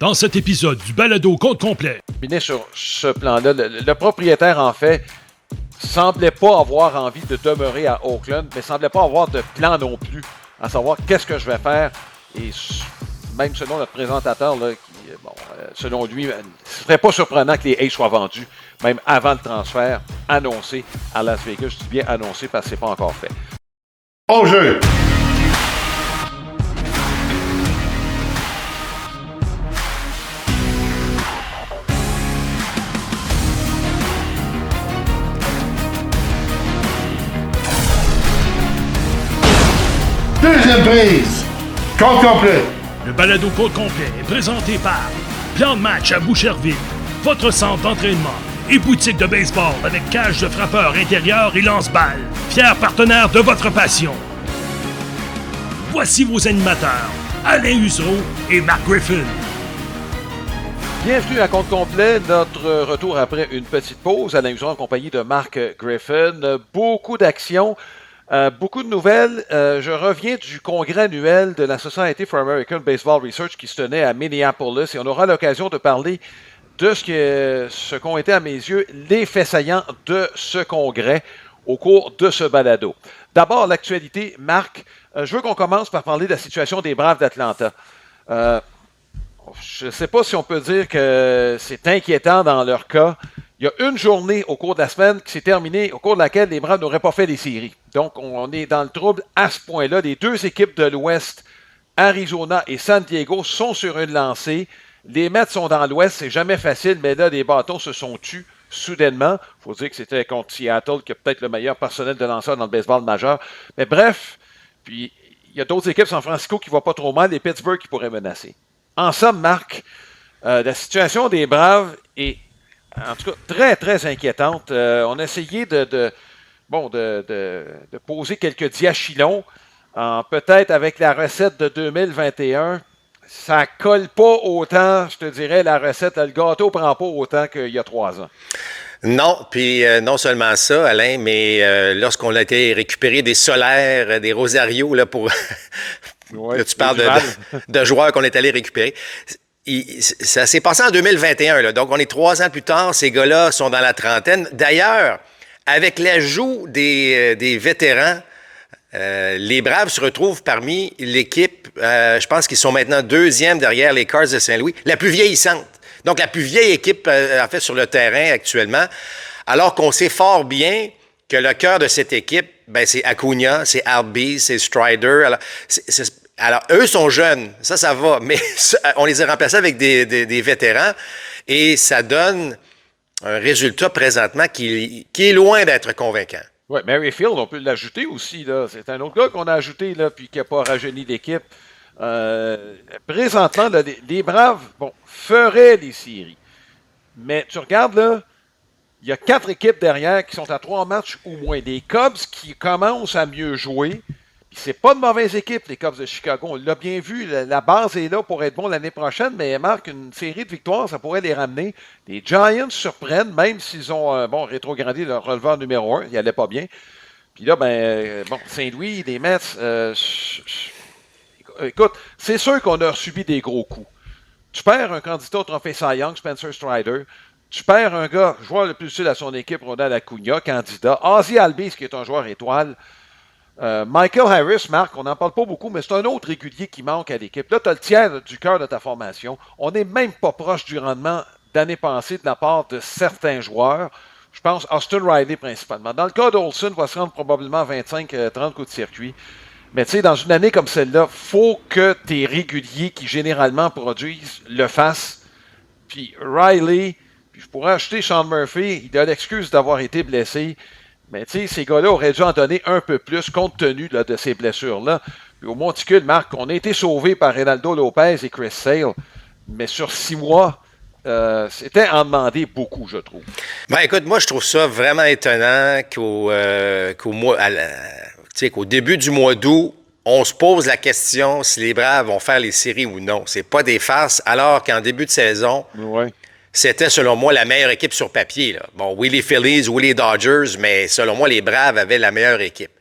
Dans cet épisode du balado compte complet. Sur ce plan-là, le propriétaire, en fait, semblait pas avoir envie de demeurer à Oakland, mais semblait pas avoir de plan non plus, à savoir qu'est-ce que je vais faire. Et même selon notre présentateur, là, selon lui, ce serait pas surprenant que les A's soient vendus, même avant le transfert annoncé à Las Vegas. Je dis bien annoncé parce que c'est pas encore fait. Au jeu! Deuxième prise, compte complet. Le balado compte complet est présenté par Plan de match à Boucherville, votre centre d'entraînement et boutique de baseball avec cage de frappeur intérieur et lance-balles, fier partenaire de votre passion. Voici vos animateurs, Alain Husereau et Mark Griffin. Bienvenue à compte complet, notre retour après une petite pause. Alain Husereau en compagnie de Mark Griffin. Beaucoup d'actions. Beaucoup de nouvelles. Je reviens du congrès annuel de la Society for American Baseball Research qui se tenait à Minneapolis et on aura l'occasion de parler de ce qu'ont été à mes yeux les faits saillants de ce congrès au cours de ce balado. D'abord, l'actualité, Marc. Je veux qu'on commence par parler de la situation des Braves d'Atlanta. Je ne sais pas si on peut dire que c'est inquiétant dans leur cas. Il y a une journée au cours de la semaine qui s'est terminée, au cours de laquelle les Braves n'auraient pas fait les séries. Donc, on est dans le trouble à ce point-là. Les deux équipes de l'Ouest, Arizona et San Diego, sont sur une lancée. Les Mets sont dans l'Ouest, c'est jamais facile, mais là, les bâtons se sont tus soudainement. Il faut dire que c'était contre Seattle, qui est peut-être le meilleur personnel de lanceur dans le baseball majeur. Mais bref, puis il y a d'autres équipes, San Francisco, qui ne vont pas trop mal, et Pittsburgh qui pourraient menacer. En somme, Marc, la situation des Braves est en tout cas très, très inquiétante. On a essayé de poser quelques diachylons, peut-être avec la recette de 2021. Ça colle pas autant, je te dirais, la recette, le gâteau prend pas autant qu'il y a 3 ans. Non, puis non seulement ça, Alain, mais lorsqu'on a été récupérer des Solaires, des Rosario, là, pour... Ouais, là, tu parles de joueurs qu'on est allé récupérer. Ça s'est passé en 2021, là. Donc, on est 3 ans plus tard. Ces gars-là sont dans la trentaine. D'ailleurs, avec l'ajout des vétérans, les Braves se retrouvent parmi l'équipe, je pense qu'ils sont maintenant 2e derrière les Cards de Saint-Louis, la plus vieillissante. Donc, la plus vieille équipe, en fait, sur le terrain actuellement. Alors qu'on sait fort bien que le cœur de cette équipe, ben, c'est Acuna, c'est Albies, c'est Strider. Alors, eux sont jeunes, ça va, mais on les a remplacés avec des vétérans et ça donne un résultat présentement qui est loin d'être convaincant. Oui, Merrifield, on peut l'ajouter aussi, là. C'est un autre gars qu'on a ajouté, là, puis qui n'a pas rajeuni l'équipe. Présentement, là, les Braves, feraient les séries. Mais tu regardes, là, il y a 4 équipes derrière qui sont à 3 matchs ou moins. Des Cubs qui commencent à mieux jouer. C'est pas de mauvaise équipe, les Cubs de Chicago. On l'a bien vu, la base est là pour être bon l'année prochaine, mais Marc, une série de victoires, ça pourrait les ramener. Les Giants surprennent, même s'ils ont rétrogradé leur releveur numéro 1. Il allait pas bien. Puis là, Saint-Louis, les Mets, écoute, c'est sûr qu'on a subi des gros coups. Tu perds un candidat au trophée Cy Young, Spencer Strider. Tu perds un gars, joueur le plus utile à son équipe, Ronald Acuna, candidat. Ozzie Albies, qui est un joueur étoile. Michael Harris, Marc, on n'en parle pas beaucoup, mais c'est un autre régulier qui manque à l'équipe. Là, tu as le tiers du cœur de ta formation. On n'est même pas proche du rendement d'année passée de la part de certains joueurs. Je pense Austin Riley principalement. Dans le cas d'Olson, va se rendre probablement à 25-30 coups de circuit. Mais tu sais, dans une année comme celle-là, il faut que tes réguliers qui généralement produisent le fassent. Puis Riley, puis je pourrais ajouter Sean Murphy, il a l'excuse d'avoir été blessé. Mais tu sais, ces gars-là auraient dû en donner un peu plus compte tenu là, de ces blessures-là. Puis au monticule, Marc, on a été sauvés par Reynaldo Lopez et Chris Sale. Mais sur 6 mois, c'était en demander beaucoup, je trouve. Ben écoute, moi, je trouve ça vraiment étonnant qu'au début du mois d'août, on se pose la question si les Braves vont faire les séries ou non. C'est pas des farces, alors qu'en début de saison... Ouais. C'était, selon moi, la meilleure équipe sur papier, là. Bon, oui, les Phillies, oui, les Dodgers, mais selon moi, les Braves avaient la meilleure équipe.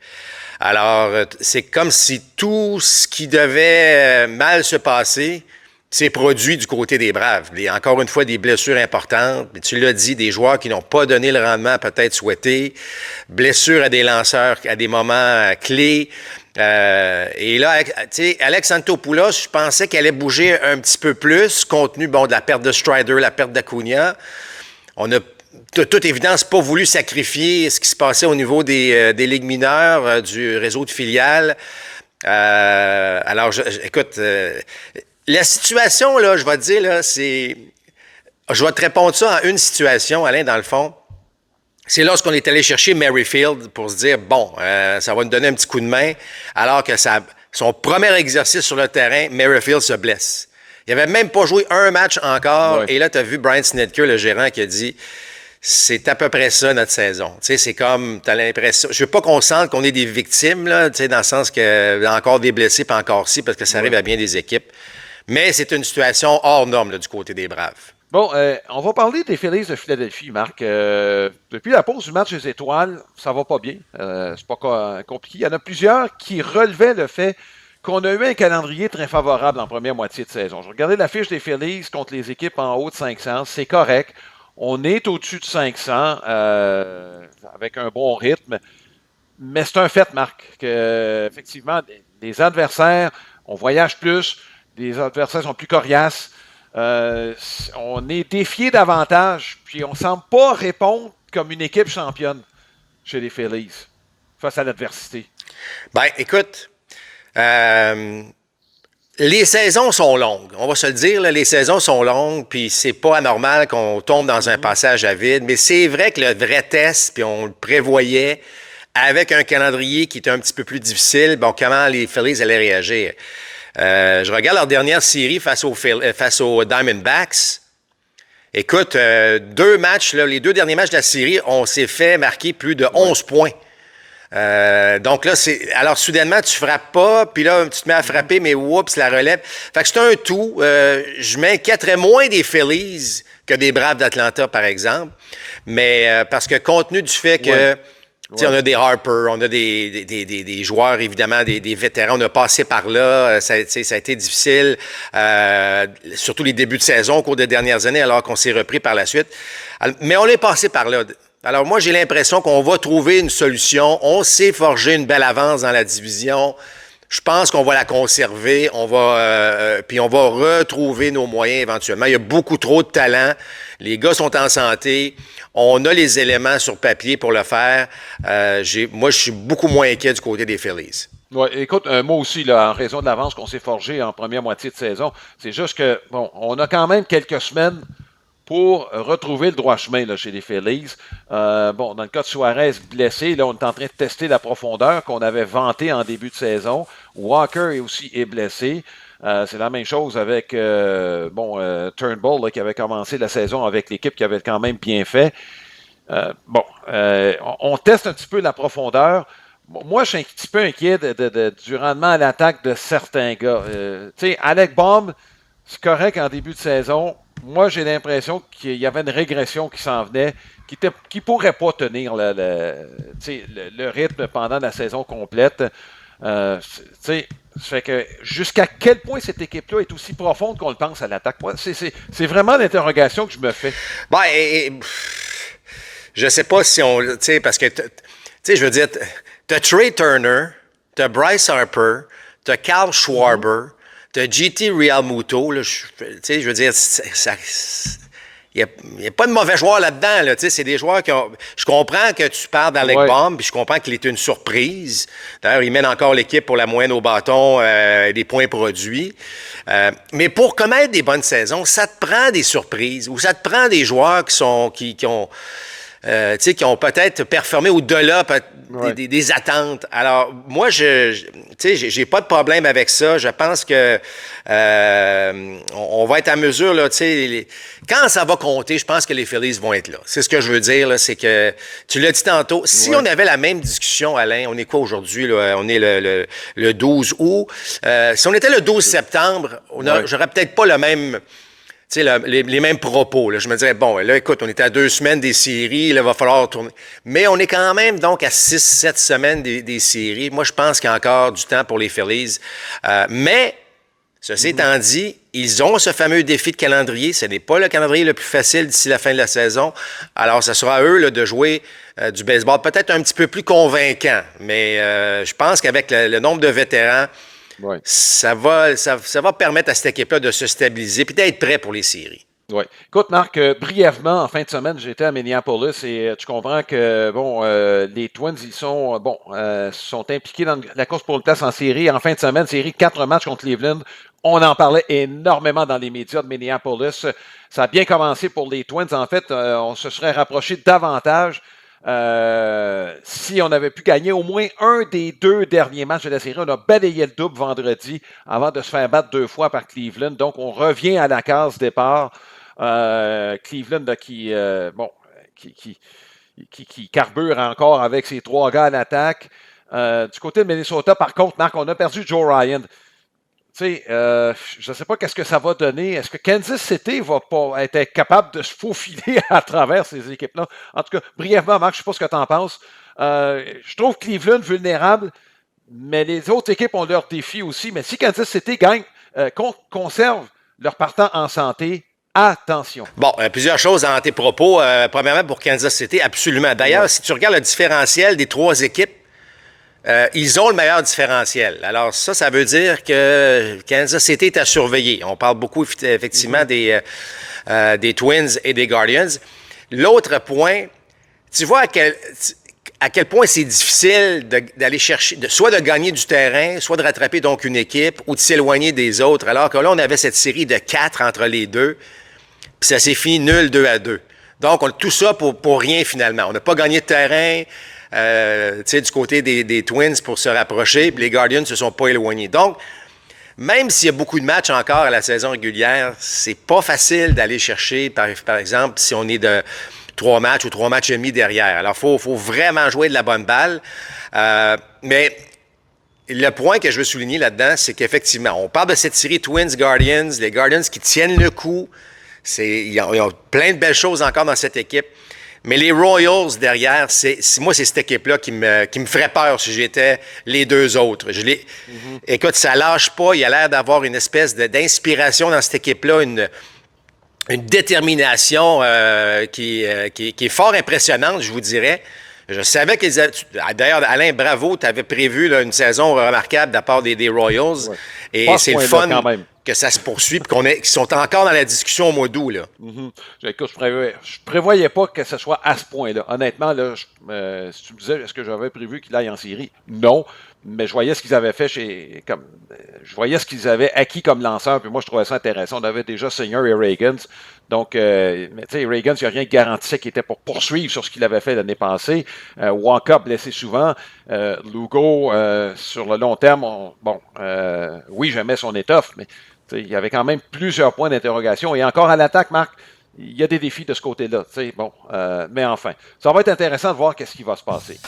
Alors, c'est comme si tout ce qui devait mal se passer s'est produit du côté des Braves. Encore une fois, des blessures importantes. Mais tu l'as dit, des joueurs qui n'ont pas donné le rendement peut-être souhaité. Blessures à des lanceurs à des moments clés. Et là, tu sais, Alex Antopoulos, je pensais qu'elle allait bouger un petit peu plus, compte tenu de la perte de Strider, la perte d'Acuna. On a, de toute évidence, pas voulu sacrifier ce qui se passait au niveau des ligues mineures, du réseau de filiales. Alors, écoute, la situation, là, je vais te dire, là, c'est... Je vais te répondre ça en une situation, Alain, dans le fond. C'est lorsqu'on est allé chercher Merrifield pour se dire, bon, ça va nous donner un petit coup de main, alors que son premier exercice sur le terrain, Merrifield se blesse. Il n'avait même pas joué un match encore, ouais. Et là, tu as vu Brian Snitker, le gérant, qui a dit, c'est à peu près ça notre saison. Tu sais, c'est comme, tu as l'impression, je veux pas qu'on sente qu'on est des victimes, là, tu sais, dans le sens que encore des blessés, pas encore si, parce que ça arrive à bien des équipes. Mais c'est une situation hors norme là, du côté des Braves. Bon, on va parler des Phillies de Philadelphie, Marc. Depuis la pause du match des étoiles, ça va pas bien. C'est pas compliqué. Il y en a plusieurs qui relevaient le fait qu'on a eu un calendrier très favorable en première moitié de saison. Je regardais la fiche des Phillies contre les équipes en haut de 500. C'est correct. On est au-dessus de 500 avec un bon rythme. Mais c'est un fait, Marc, que effectivement, les adversaires, on voyage plus, les adversaires sont plus coriaces. On est défié davantage, puis on ne semble pas répondre comme une équipe championne chez les Phillies face à l'adversité. Ben, écoute, les saisons sont longues. On va se le dire, là, les saisons sont longues, puis c'est pas anormal qu'on tombe dans un passage à vide, mais c'est vrai que le vrai test, puis on le prévoyait, avec un calendrier qui était un petit peu plus difficile, bon, comment les Phillies allaient réagir. Je regarde leur dernière série face aux Diamondbacks. Écoute, deux matchs, là, les deux derniers matchs de la série, on s'est fait marquer plus de 11 points. Donc là, alors soudainement, tu frappes pas, puis là, tu te mets à frapper, mais oups, la relève. Fait que c'est un tout. Je m'inquiéterais moins des Phillies que des Braves d'Atlanta, par exemple. Mais parce que compte tenu du fait que on a des Harper, on a des joueurs, évidemment, des vétérans. On a passé par là. Ça a été difficile, surtout les débuts de saison au cours des dernières années, alors qu'on s'est repris par la suite. Mais on est passé par là. Alors moi, j'ai l'impression qu'on va trouver une solution. On s'est forgé une belle avance dans la division. Je pense qu'on va la conserver. Puis on va retrouver nos moyens éventuellement. Il y a beaucoup trop de talent. Les gars sont en santé. On a les éléments sur papier pour le faire. Moi, je suis beaucoup moins inquiet du côté des Phillies. Oui, écoute, moi aussi, là, en raison de l'avance qu'on s'est forgé en première moitié de saison, c'est juste que, bon, on a quand même quelques semaines pour retrouver le droit chemin là, chez les Phillies. Bon, dans le cas de Suarez blessé, là, on est en train de tester la profondeur qu'on avait vantée en début de saison. Walker est blessé. C'est la même chose avec Turnbull là, qui avait commencé la saison avec l'équipe qui avait quand même bien fait. On teste un petit peu la profondeur. Moi, je suis un petit peu inquiet du rendement à l'attaque de certains gars. Tu sais, Alec Bohm, c'est correct en début de saison. Moi, j'ai l'impression qu'il y avait une régression qui s'en venait, qui ne pourrait pas tenir le rythme pendant la saison complète. Ça fait que jusqu'à quel point cette équipe-là est aussi profonde qu'on le pense à l'attaque. Moi, c'est vraiment l'interrogation que je me fais. Je sais pas si on... Tu sais, parce que, tu sais, je veux dire, t'as Trey Turner, t'as Bryce Harper, t'as Carl Schwarber, t'as JT Realmuto, là, tu sais, je veux dire, il n'y a pas de mauvais joueurs là-dedans. Là, c'est des joueurs qui ont... Je comprends que tu parles d'Alec Bohm, puis je comprends qu'il est une surprise. D'ailleurs, il mène encore l'équipe pour la moyenne au bâton, des points produits. Mais pour commettre des bonnes saisons, ça te prend des surprises, ou ça te prend des joueurs qui ont peut-être performé au-delà des attentes. Alors, moi, j'ai pas de problème avec ça. Je pense que on va être à mesure, là, quand ça va compter, je pense que les Phillies vont être là. C'est ce que je veux dire, là, c'est que, tu l'as dit tantôt, si on avait la même discussion, Alain, on est quoi aujourd'hui, là? On est le 12 août. Si on était le 12 septembre, j'aurais peut-être pas le même... les mêmes propos. Là. Je me dirais, bon, là, écoute, on était à 2 semaines des séries, là, il va falloir tourner. Mais on est quand même donc à 6-7 semaines des séries. Moi, je pense qu'il y a encore du temps pour les Phillies. Mais Ceci étant dit, ils ont ce fameux défi de calendrier. Ce n'est pas le calendrier le plus facile d'ici la fin de la saison. Alors, ce sera à eux là, de jouer du baseball peut-être un petit peu plus convaincant. Mais je pense qu'avec le nombre de vétérans, ça va permettre à cette équipe-là de se stabiliser et d'être prêt pour les séries. Oui. Écoute, Marc, brièvement, en fin de semaine, j'étais à Minneapolis et tu comprends que, les Twins, ils sont, sont impliqués dans la course pour une place en série. En fin de semaine, série 4 matchs contre Cleveland. On en parlait énormément dans les médias de Minneapolis. Ça a bien commencé pour les Twins. En fait, on se serait rapproché davantage si on avait pu gagner au moins un des 2 derniers matchs de la série. On a balayé le double vendredi avant de se faire battre 2 fois par Cleveland. Donc, on revient à la case départ. Cleveland qui carbure encore avec ses 3 gars à l'attaque. Du côté de Minnesota, par contre, Marc, on a perdu Joe Ryan. Tu sais, je ne sais pas qu'est-ce que ça va donner. Est-ce que Kansas City va pas être capable de se faufiler à travers ces équipes-là? En tout cas, brièvement, Marc, je ne sais pas ce que tu en penses. Je trouve Cleveland vulnérable, mais les autres équipes ont leurs défis aussi. Mais si Kansas City gagne, conserve leur partant en santé, attention. Bon, plusieurs choses dans tes propos. Premièrement, pour Kansas City, absolument. D'ailleurs, si tu regardes le différentiel des 3 équipes, ils ont le meilleur différentiel. Alors ça veut dire que Kansas City est à surveiller. On parle beaucoup, effectivement, des Twins et des Guardians. L'autre point, tu vois à quel point c'est difficile d'aller chercher, soit de gagner du terrain, soit de rattraper donc une équipe ou de s'éloigner des autres. Alors que là, on avait cette série de 4 entre les deux, puis ça s'est fini nul 2-2. Donc, on a tout ça pour rien finalement. On n'a pas gagné de terrain. Du côté des Twins pour se rapprocher, puis les Guardians ne se sont pas éloignés. Donc, même s'il y a beaucoup de matchs encore à la saison régulière, c'est pas facile d'aller chercher, par exemple, si on est de 3 matchs ou 3 matchs et demi derrière. Alors, il faut vraiment jouer de la bonne balle. Mais le point que je veux souligner là-dedans, c'est qu'effectivement, on parle de cette série Twins-Guardians, les Guardians qui tiennent le coup. Il y a plein de belles choses encore dans cette équipe. Mais les Royals derrière, moi, c'est cette équipe-là qui me ferait peur si j'étais les 2 autres. Écoute, ça lâche pas. Il y a l'air d'avoir une espèce d'inspiration dans cette équipe-là, une détermination qui est fort impressionnante, je vous dirais. Je savais qu'ils avaient... D'ailleurs, Alain, bravo, tu avais prévu là, une saison remarquable de la part des Royals. Ouais. Et c'est le fun que ça se poursuit et qu'ils sont encore dans la discussion au mois d'août. Là. Écoute, je prévoyais pas que ce soit à ce point-là. Honnêtement, là, si tu me disais, est-ce que j'avais prévu qu'il aille en série? Non. Mais je voyais ce qu'ils avaient fait je voyais ce qu'ils avaient acquis comme lanceur, puis moi, je trouvais ça intéressant. On avait déjà Seigneur et Reagan. Donc, mais tu sais, Reagan, il n'y a rien qui garantissait qu'il était pour poursuivre sur ce qu'il avait fait l'année passée. Wonka blessé souvent. Lugo, sur le long terme, oui, j'aimais son étoffe, mais il y avait quand même plusieurs points d'interrogation. Et encore à l'attaque, Marc, il y a des défis de ce côté-là. Mais enfin, ça va être intéressant de voir qu'est-ce qui va se passer.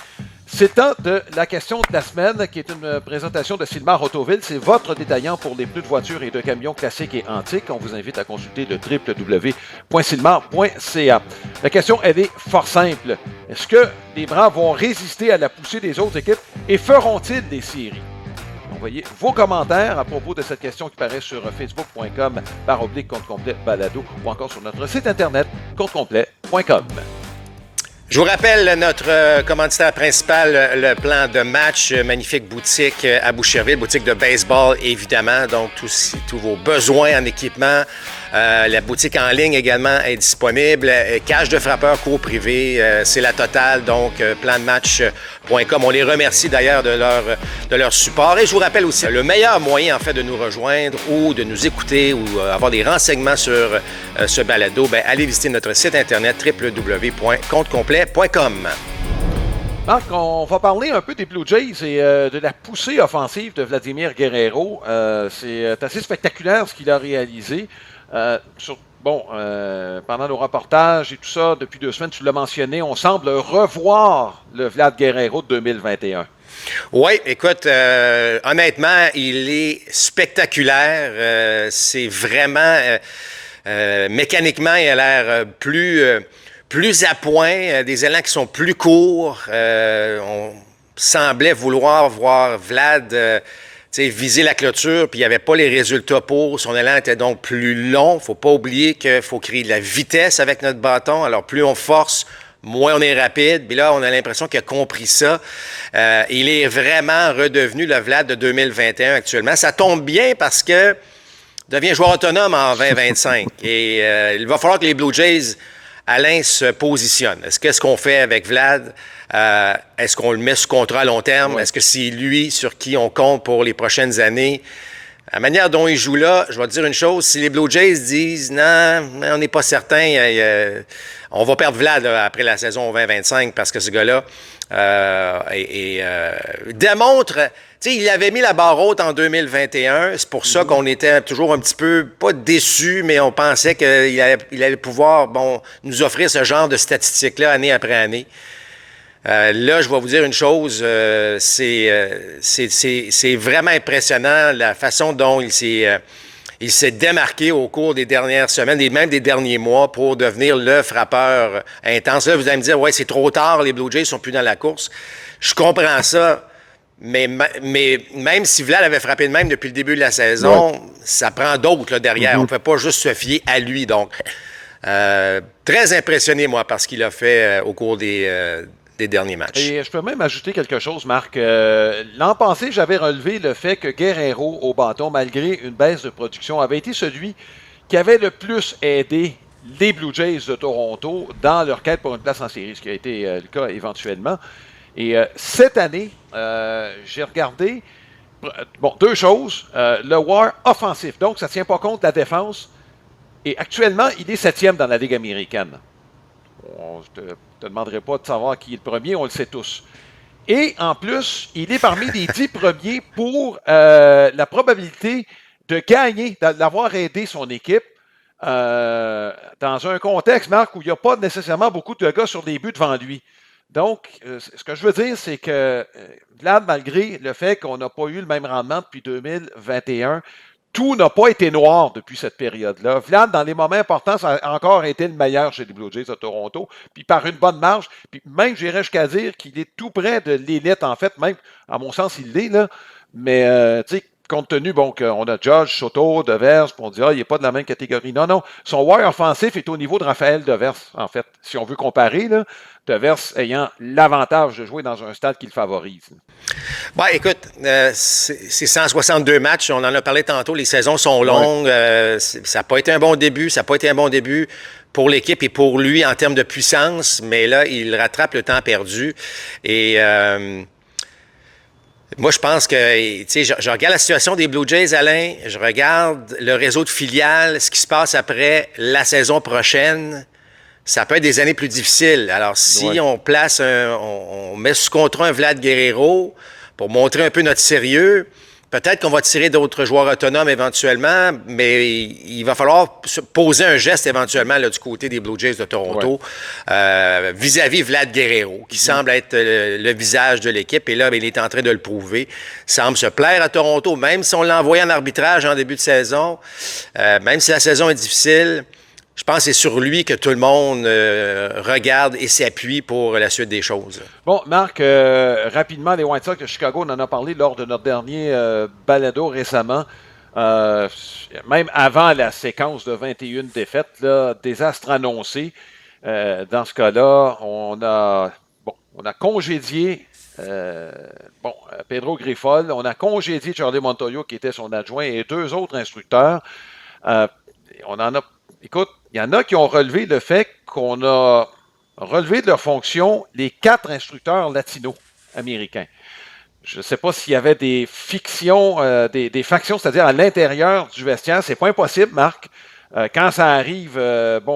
C'est temps de la question de la semaine, qui est une présentation de Sylmar Autoville. C'est votre détaillant pour les pneus de voitures et de camions classiques et antiques. On vous invite à consulter le www.sylmar.ca. La question, elle est fort simple. Est-ce que les Braves vont résister à la poussée des autres équipes et feront-ils des séries? Envoyez vos commentaires à propos de cette question qui paraît sur facebook.com/compte complet balado ou encore sur notre site internet comptecomplet.com. Je vous rappelle notre commanditaire principal, le plan de match, magnifique boutique à Boucherville, boutique de baseball évidemment, donc tous vos besoins en équipement. La boutique en ligne également est disponible. Cage de frappeurs, cours privé, c'est la totale, donc plandematch.com. On les remercie d'ailleurs de leur support. Et je vous rappelle aussi, le meilleur moyen en fait de nous rejoindre ou de nous écouter ou avoir des renseignements sur ce balado, allez visiter notre site internet www.comptecomplet.com. Marc, on va parler un peu des Blue Jays et de la poussée offensive de Vladimir Guerrero. C'est assez spectaculaire ce qu'il a réalisé. Pendant nos reportages et tout ça, depuis 2 semaines, tu l'as mentionné, on semble revoir le Vlad Guerrero de 2021. Oui, écoute, honnêtement, il est spectaculaire. C'est vraiment... mécaniquement, il a l'air plus à point, des élans qui sont plus courts. On semblait vouloir voir Vlad viser la clôture, puis il n'y avait pas les résultats pour. Son élan était donc plus long. Faut pas oublier qu'il faut créer de la vitesse avec notre bâton. Alors, plus on force, moins on est rapide. Puis là, on a l'impression qu'il a compris ça. Il est vraiment redevenu le Vlad de 2021 actuellement. Ça tombe bien parce que devient joueur autonome en 2025. Et il va falloir que les Blue Jays, Alain, se positionnent. Qu'est-ce qu'on fait avec Vlad? Est-ce qu'on le met sous contrat à long terme? Est-ce que c'est lui sur qui on compte pour les prochaines années? La manière dont il joue là, je vais te dire une chose, si les Blue Jays disent « Non, on n'est pas certain, on va perdre Vlad là, après la saison 2025 parce que ce gars-là démontre... » Tu sais, il avait mis la barre haute en 2021. C'est pour ça qu'on était toujours un petit peu, pas déçus, mais on pensait qu'il allait pouvoir nous offrir ce genre de statistiques-là année après année. Là, je vais vous dire une chose, c'est vraiment impressionnant la façon dont il s'est démarqué au cours des dernières semaines et même des derniers mois pour devenir le frappeur intense. Là, vous allez me dire, ouais, c'est trop tard, les Blue Jays sont plus dans la course. Je comprends ça. Mais même si Vlad avait frappé de même depuis le début de la saison, ça prend d'autres là, derrière. On ne peut pas juste se fier à lui. Donc, très impressionné, moi, par ce qu'il a fait au cours des derniers matchs. Et je peux même ajouter quelque chose, Marc. L'an passé, j'avais relevé le fait que Guerrero au bâton, malgré une baisse de production, avait été celui qui avait le plus aidé les Blue Jays de Toronto dans leur quête pour une place en série, ce qui a été le cas éventuellement. Et cette année, j'ai regardé, deux choses. Le WAR offensif, donc ça ne tient pas compte de la défense. Et actuellement, il est 7e dans la Ligue américaine. Je ne te demanderai pas de savoir qui est le premier, on le sait tous. Et en plus, il est parmi les 10 premiers pour la probabilité de gagner, d'avoir aidé son équipe dans un contexte, Marc, où il n'y a pas nécessairement beaucoup de gars sur des buts devant lui. Donc, ce que je veux dire, c'est que Vlad, malgré le fait qu'on n'a pas eu le même rendement depuis 2021, tout n'a pas été noir depuis cette période-là. Vlad, dans les moments importants, ça a encore été le meilleur chez les Blue Jays de Toronto, puis par une bonne marge. Puis même, j'irais jusqu'à dire qu'il est tout près de l'élite, en fait. Même, à mon sens, il l'est, là. Mais, tu sais, compte tenu, qu'on a Judge, Soto, Devers, puis on dit, il n'est pas de la même catégorie. Non, son wire offensif est au niveau de Raphaël Devers, en fait. Si on veut comparer, là, Devers ayant l'avantage de jouer dans un stade qu'il favorise. Bon, écoute, c'est 162 matchs. On en a parlé tantôt. Les saisons sont longues. Ça n'a pas été un bon début. Ça n'a pas été un bon début pour l'équipe et pour lui en termes de puissance. Mais là, il rattrape le temps perdu. Et moi, je pense que, tu sais, je regarde la situation des Blue Jays, Alain. Je regarde le réseau de filiales, ce qui se passe après la saison prochaine. Ça peut être des années plus difficiles. Alors, si on place on met sous contrat un Vlad Guerrero pour montrer un peu notre sérieux, peut-être qu'on va tirer d'autres joueurs autonomes éventuellement, mais il va falloir poser un geste éventuellement là, du côté des Blue Jays de Toronto vis-à-vis Vlad Guerrero, qui semble être le visage de l'équipe. Et là, il est en train de le prouver. Il semble se plaire à Toronto, même si on l'a envoyé en arbitrage en début de saison, même si la saison est difficile. Je pense que c'est sur lui que tout le monde regarde et s'appuie pour la suite des choses. Bon, Marc, rapidement, les White Sox de Chicago, on en a parlé lors de notre dernier balado récemment. Même avant la séquence de 21 défaites, là, désastre annoncé. Dans ce cas-là, on a congédié Pedro Grifol, on a congédié Charlie Montoyo, qui était son adjoint, et 2 autres instructeurs. Écoute, il y en a qui ont relevé le fait qu'on a relevé de leur fonction les 4 instructeurs latinos américains. Je ne sais pas s'il y avait des fictions, des factions, c'est-à-dire à l'intérieur du vestiaire. C'est pas impossible, Marc. Quand ça arrive,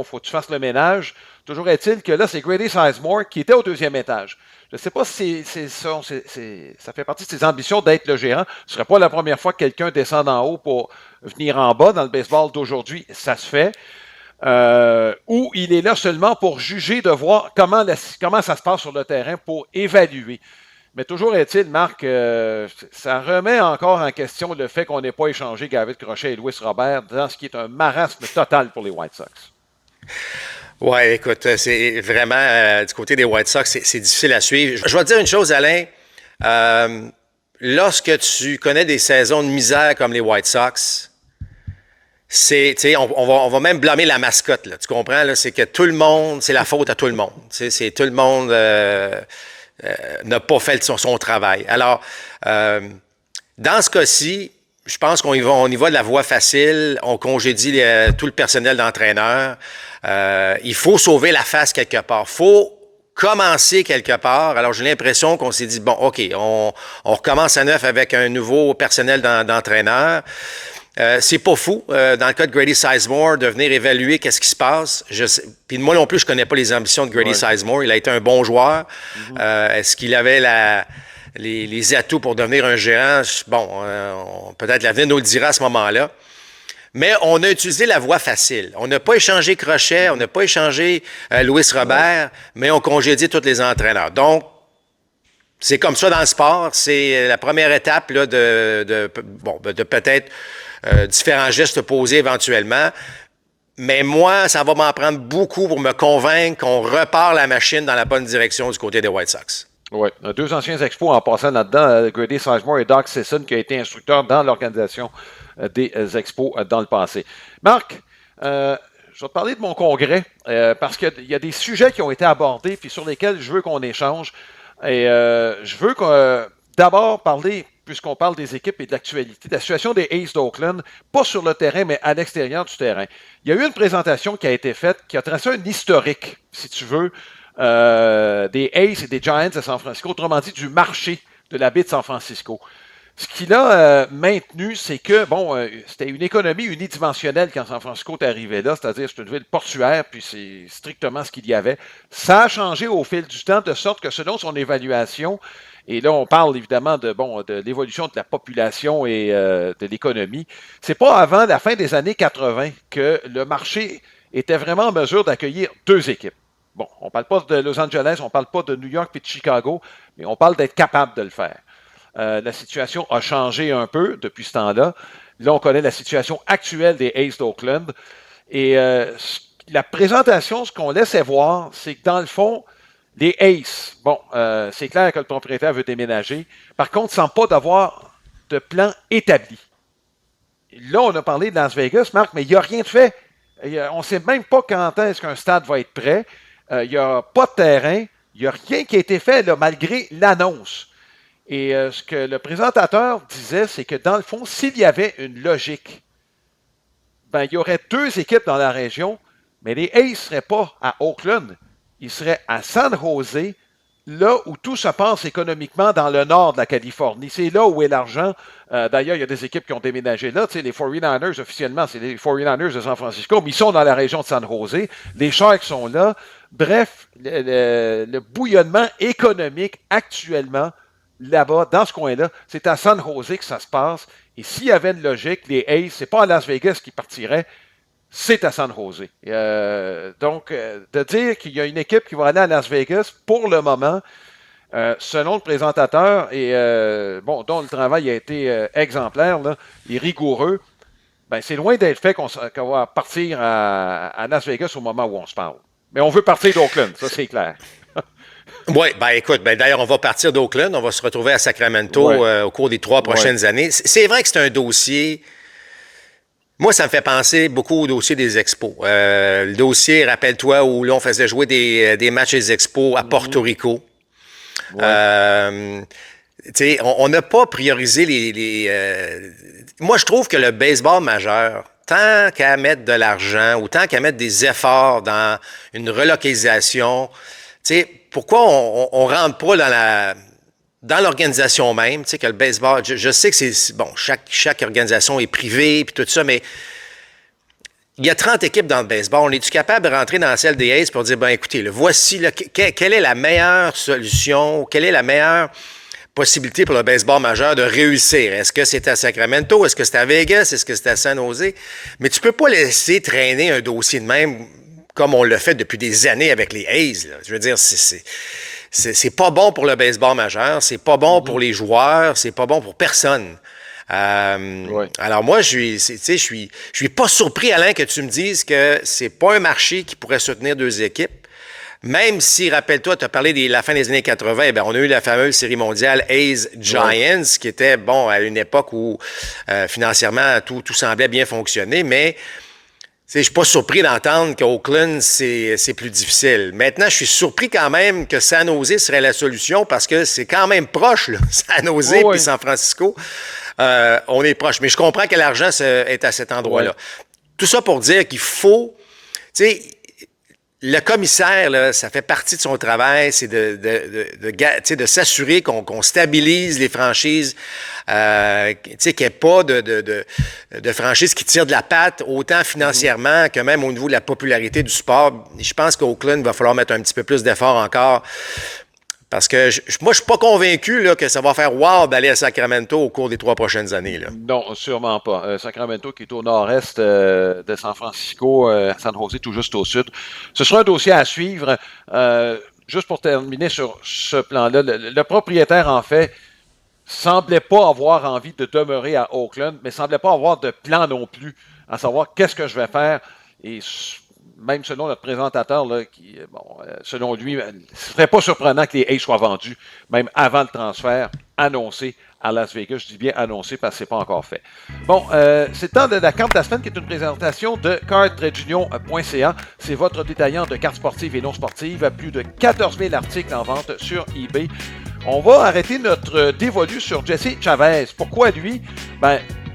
faut que tu fasses le ménage. Toujours est-il que là, c'est Grady Sizemore qui était au 2e étage. Je ne sais pas si ça fait partie de ses ambitions d'être le gérant. Ce ne serait pas la première fois que quelqu'un descend en haut pour venir en bas dans le baseball d'aujourd'hui. Ça se fait. Ou il est là seulement pour juger, de voir comment ça se passe sur le terrain, pour évaluer. Mais toujours est-il, Marc, ça remet encore en question le fait qu'on n'ait pas échangé Garrett Crochet et Luis Robert dans ce qui est un marasme total pour les White Sox. Oui, écoute, c'est vraiment, du côté des White Sox, c'est difficile à suivre. Je vais te dire une chose, Alain. lorsque tu connais des saisons de misère comme les White Sox, on va même blâmer la mascotte, là, tu comprends? Là, c'est que tout le monde, c'est la faute à tout le monde. C'est tout le monde n'a pas fait son travail. Alors, dans ce cas-ci, je pense qu'on y va de la voie facile. On congédie tout le personnel d'entraîneur. Il faut sauver la face quelque part. Il faut commencer quelque part. Alors, j'ai l'impression qu'on s'est dit, bon, OK, on recommence à neuf avec un nouveau personnel d'entraîneur. C'est pas fou, dans le cas de Grady Sizemore, de venir évaluer qu'est-ce qui se passe. Puis moi non plus, je connais pas les ambitions de Grady Sizemore. Il a été un bon joueur. Est-ce qu'il avait les atouts pour devenir un gérant? Bon, peut-être l'avenir nous le dira à ce moment-là. Mais on a utilisé la voie facile. On n'a pas échangé Crochet, on n'a pas échangé Louis Robert, mais on congédie tous les entraîneurs. Donc, c'est comme ça dans le sport. C'est la première étape là, de peut-être différents gestes posés éventuellement. Mais moi, ça va m'en prendre beaucoup pour me convaincre qu'on repart la machine dans la bonne direction du côté des White Sox. Oui, deux anciens expos en passant là-dedans, Grady Sizemore et Doc Sisson, qui a été instructeur dans l'organisation des expos dans le passé. Marc, je vais te parler de mon congrès, parce qu'il y a des sujets qui ont été abordés puis sur lesquels je veux qu'on échange. Et je veux d'abord parler, puisqu'on parle des équipes et de l'actualité, de la situation des A's d'Oakland, pas sur le terrain, mais à l'extérieur du terrain. Il y a eu une présentation qui a été faite, qui a tracé un historique, si tu veux, des A's et des Giants de San Francisco, autrement dit, du marché de la baie de San Francisco. Ce qu'il a maintenu, c'est que, c'était une économie unidimensionnelle quand San Francisco est arrivé là, c'est-à-dire c'est une ville portuaire, puis c'est strictement ce qu'il y avait. Ça a changé au fil du temps, de sorte que selon son évaluation, et là on parle évidemment de l'évolution de la population et de l'économie, c'est pas avant la fin des années 80 que le marché était vraiment en mesure d'accueillir deux équipes. Bon, on ne parle pas de Los Angeles, on ne parle pas de New York et de Chicago, mais on parle d'être capable de le faire. La situation a changé un peu depuis ce temps-là. Là, on connaît la situation actuelle des A's d'Oakland. Et la présentation, ce qu'on laissait voir, c'est que dans le fond, les A's, c'est clair que le propriétaire veut déménager. Par contre, il ne semble pas d'avoir de plan établi. Là, on a parlé de Las Vegas, Marc, mais il n'y a rien de fait. On ne sait même pas quand est-ce qu'un stade va être prêt. Il n'y a pas de terrain. Il n'y a rien qui a été fait là, malgré l'annonce. Et ce que le présentateur disait, c'est que dans le fond, s'il y avait une logique, il y aurait deux équipes dans la région, mais les A's ne seraient pas à Oakland. Ils seraient à San Jose, là où tout se passe économiquement dans le nord de la Californie. C'est là où est l'argent. D'ailleurs, il y a des équipes qui ont déménagé là. Tu sais, les 49ers, officiellement, c'est les 49ers de San Francisco, mais ils sont dans la région de San Jose. Les Sharks sont là. Bref, le bouillonnement économique actuellement, là-bas, dans ce coin-là, c'est à San Jose que ça se passe. Et s'il y avait une logique, les A's, c'est pas à Las Vegas qui partiraient, c'est à San Jose. Donc, de dire qu'il y a une équipe qui va aller à Las Vegas, pour le moment, selon le présentateur, et dont le travail a été exemplaire là, et rigoureux, c'est loin d'être fait qu'on va partir à Las Vegas au moment où on se parle. Mais on veut partir d'Oakland, ça c'est clair. Oui, écoute, d'ailleurs, on va partir d'Oakland, on va se retrouver à Sacramento au cours des 3 prochaines années. C'est vrai que c'est un dossier. Moi, ça me fait penser beaucoup au dossier des Expos. Le dossier, rappelle-toi, où là, on faisait jouer des matchs des Expos à Porto Rico. On n'a pas priorisé moi, je trouve que le baseball majeur, tant qu'à mettre de l'argent ou tant qu'à mettre des efforts dans une relocalisation, pourquoi on rentre pas dans l'organisation même, que le baseball, je sais que chaque organisation est privée puis tout ça, mais il y a 30 équipes dans le baseball. On est-tu capable de rentrer dans celle des A's pour dire, écoutez, voici, quelle est la meilleure solution, quelle est la meilleure possibilité pour le baseball majeur de réussir? Est-ce que c'est à Sacramento? Est-ce que c'est à Vegas? Est-ce que c'est à San Jose? Mais tu peux pas laisser traîner un dossier de même comme on l'a fait depuis des années avec les A's. Là. Je veux dire, c'est pas bon pour le baseball majeur, c'est pas bon pour les joueurs, c'est pas bon pour personne. Alors moi, je suis pas surpris, Alain, que tu me dises que c'est pas un marché qui pourrait soutenir deux équipes. Même si, rappelle-toi, tu as parlé de la fin des années 80, on a eu la fameuse série mondiale A's Giants, qui était, à une époque où financièrement, tout semblait bien fonctionner, mais je ne suis pas surpris d'entendre qu'Oakland, c'est plus difficile. Maintenant, je suis surpris quand même que San Jose serait la solution parce que c'est quand même proche, là, San Jose puis San Francisco. On est proche. Mais je comprends que l'argent est à cet endroit-là. Ouais. Tout ça pour dire qu'il faut... Tu sais, le commissaire, là, ça fait partie de son travail, c'est de s'assurer qu'on stabilise les franchises, qu'il n'y ait pas de franchises qui tirent de la patte, autant financièrement que même au niveau de la popularité du sport. Je pense qu'Oakland va falloir mettre un petit peu plus d'efforts encore. Parce que moi, je suis pas convaincu là, que ça va faire wow d'aller à Sacramento au cours des 3 prochaines années. Là. Non, sûrement pas. Sacramento qui est au nord-est de San Francisco, San Jose tout juste au sud. Ce sera un dossier à suivre. Juste pour terminer sur ce plan-là, le propriétaire, en fait, semblait pas avoir envie de demeurer à Oakland, mais semblait pas avoir de plan non plus, à savoir qu'est-ce que je vais faire. Et même selon notre présentateur, là, selon lui, ce ne serait pas surprenant que les A's soient vendus, même avant le transfert annoncé à Las Vegas. Je dis bien annoncé parce que ce n'est pas encore fait. Bon, c'est le temps de la carte de la semaine qui est une présentation de card-union.ca. C'est votre détaillant de cartes sportives et non sportives. Plus de 14 000 articles en vente sur eBay. On va arrêter notre dévolu sur Jesse Chavez. Pourquoi lui?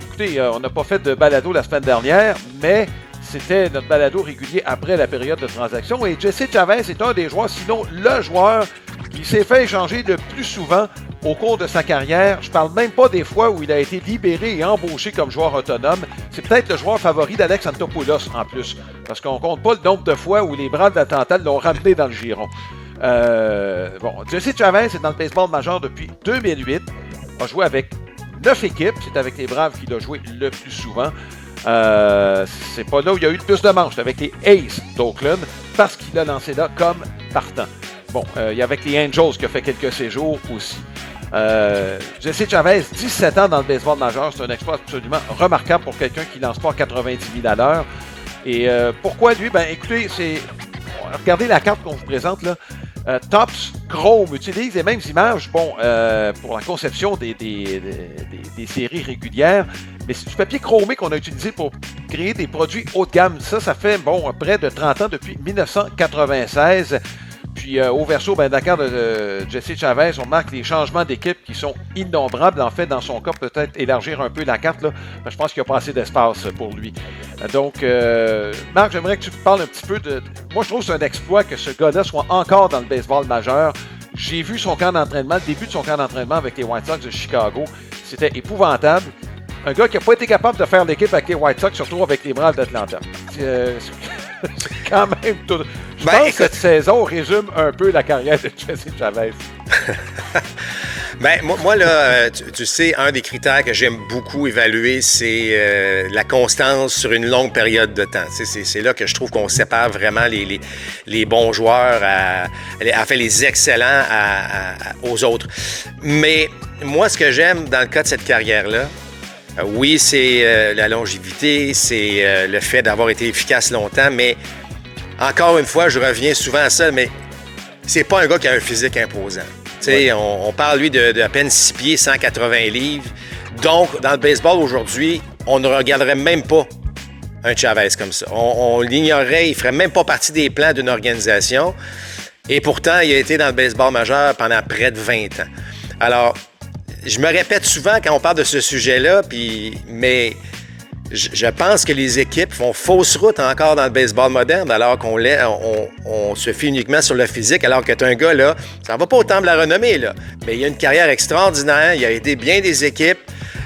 Écoutez, on n'a pas fait de balado la semaine dernière, mais c'était notre balado régulier après la période de transaction. Et Jesse Chavez est un des joueurs, sinon le joueur qui s'est fait échanger le plus souvent au cours de sa carrière. Je parle même pas des fois où il a été libéré et embauché comme joueur autonome. C'est peut-être le joueur favori d'Alex Antopoulos en plus. Parce qu'on compte pas le nombre de fois où les Braves d'Atlanta l'ont ramené dans le giron. Jesse Chavez est dans le baseball majeur depuis 2008. A joué avec 9 équipes. C'est avec les Braves qu'il a joué le plus souvent. C'est pas là où il y a eu le plus de manches. C'est avec les A's d'Oakland parce qu'il a lancé là comme partant. Il y a avec les Angels qui a fait quelques séjours aussi. Jesse Chavez, 17 ans dans le baseball majeur, c'est un exploit absolument remarquable pour quelqu'un qui lance pas à 90 000 à l'heure. Et pourquoi lui? Écoutez, regardez la carte qu'on vous présente là. Topps Chrome utilise les mêmes images pour la conception des séries régulières, mais c'est du papier chromé qu'on a utilisé pour créer des produits haut de gamme. Ça fait près de 30 ans depuis 1996. Puis au verso, d'accord, de Jesse Chavez, on marque les changements d'équipe qui sont innombrables. En fait, dans son cas, peut-être élargir un peu la carte, là, je pense qu'il n'y a pas assez d'espace pour lui. Donc, Marc, j'aimerais que tu me parles un petit peu de... Moi, je trouve que c'est un exploit que ce gars-là soit encore dans le baseball majeur. J'ai vu son camp d'entraînement, le début de son camp d'entraînement avec les White Sox de Chicago. C'était épouvantable. Un gars qui n'a pas été capable de faire l'équipe avec les White Sox, surtout avec les Braves d'Atlanta. C'est quand même tout... Je pense que cette saison résume un peu la carrière de Jesse Chavez. Moi, là, tu sais, un des critères que j'aime beaucoup évaluer, c'est la constance sur une longue période de temps. C'est là que je trouve qu'on sépare vraiment les bons joueurs, les excellents aux autres. Mais moi, ce que j'aime dans le cas de cette carrière-là, oui, c'est la longévité, c'est le fait d'avoir été efficace longtemps, mais encore une fois, je reviens souvent à ça, mais c'est pas un gars qui a un physique imposant. Ouais. On parle, lui, de à peine 6 pieds, 180 livres. Donc, dans le baseball aujourd'hui, on ne regarderait même pas un Chavez comme ça. On l'ignorerait, il ne ferait même pas partie des plans d'une organisation. Et pourtant, il a été dans le baseball majeur pendant près de 20 ans. Alors, je me répète souvent quand on parle de ce sujet-là, mais je pense que les équipes font fausse route encore dans le baseball moderne, alors qu'on se fie uniquement sur le physique, alors que tu as un gars, là, ça ne va pas autant de la renommée, là, mais il a une carrière extraordinaire, il a aidé bien des équipes,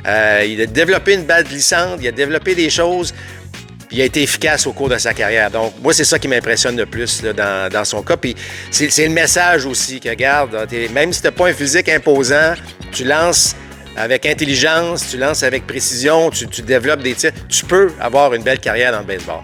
il a développé une balle glissante, il a développé des choses, puis il a été efficace au cours de sa carrière. Donc, moi, c'est ça qui m'impressionne le plus là, dans son cas. Puis c'est le message aussi que, regarde, même si tu n'as pas un physique imposant, tu lances avec intelligence, tu lances avec précision, tu développes des tirs, tu peux avoir une belle carrière dans le baseball.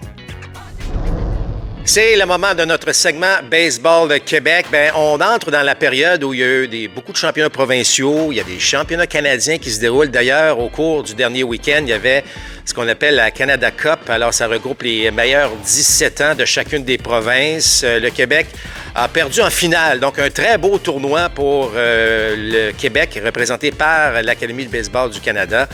C'est le moment de notre segment Baseball de Québec. On entre dans la période où il y a eu beaucoup de championnats provinciaux, il y a des championnats canadiens qui se déroulent. D'ailleurs, au cours du dernier week-end, il y avait ce qu'on appelle la Canada Cup. Alors, ça regroupe les meilleurs 17 ans de chacune des provinces. Le Québec a perdu en finale. Donc, un très beau tournoi pour le Québec, représenté par l'Académie de baseball du Canada.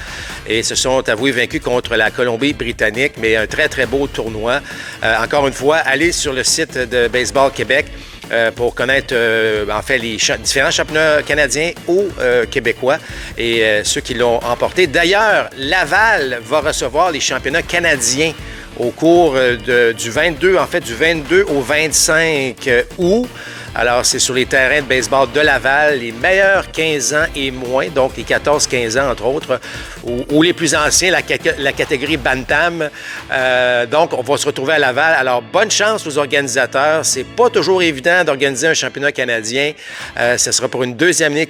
Et se sont avoués vaincus contre la Colombie-Britannique, mais un très, très beau tournoi. Encore une fois, allez sur le site de Baseball Québec pour connaître en fait les différents championnats canadiens ou québécois et ceux qui l'ont emporté. D'ailleurs, Laval va recevoir les championnats canadiens au cours du 22 au 25 août. Alors, c'est sur les terrains de baseball de Laval, les meilleurs 15 ans et moins, donc les 14-15 ans, entre autres, ou les plus anciens, la catégorie Bantam. Donc, on va se retrouver à Laval. Alors, bonne chance aux organisateurs. C'est pas toujours évident d'organiser un championnat canadien. Ce sera pour une deuxième année